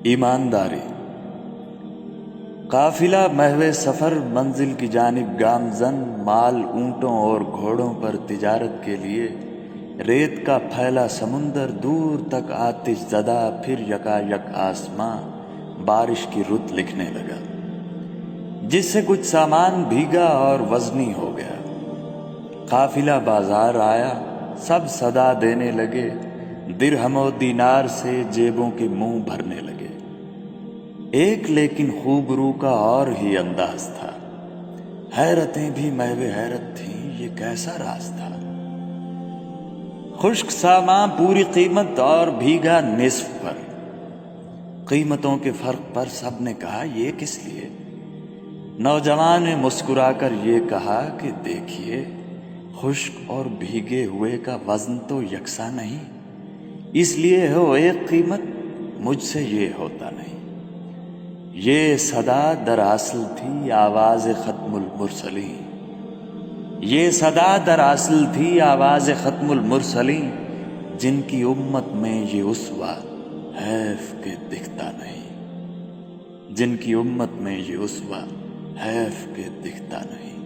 ایمانداری۔ قافلہ محو سفر منزل کی جانب گامزن، مال اونٹوں اور گھوڑوں پر تجارت کے لیے ریت کا پھیلا سمندر، دور تک آتش زدہ، پھر یکایک آسماں بارش کی رت لکھنے لگا، جس سے کچھ سامان بھیگا اور وزنی ہو گیا۔ قافلہ بازار آیا، سب صدا دینے لگے، درہم و دینار سے جیبوں کے منہ بھرنے لگے۔ ایک لیکن خوبرو کا اور ہی انداز تھا، حیرتیں بھی محو حیرت تھیں، یہ کیسا راز تھا؟ خشک سامان پوری قیمت اور بھیگا نصف پر۔ قیمتوں کے فرق پر سب نے کہا یہ کس لیے؟ نوجوان نے مسکرا کر یہ کہا کہ دیکھیے، خشک اور بھیگے ہوئے کا وزن تو یکساں نہیں، اس لیے ہو ایک قیمت، مجھ سے یہ ہوتا نہیں۔ یہ صدا دراصل تھی آواز ختم المرسلین، یہ صدا دراصل تھی آواز ختم المرسلین، جن کی امت میں یہ اسوہ حیف کہ دکھتا نہیں، جن کی امت میں یہ اسوہ حیف کہ دکھتا نہیں۔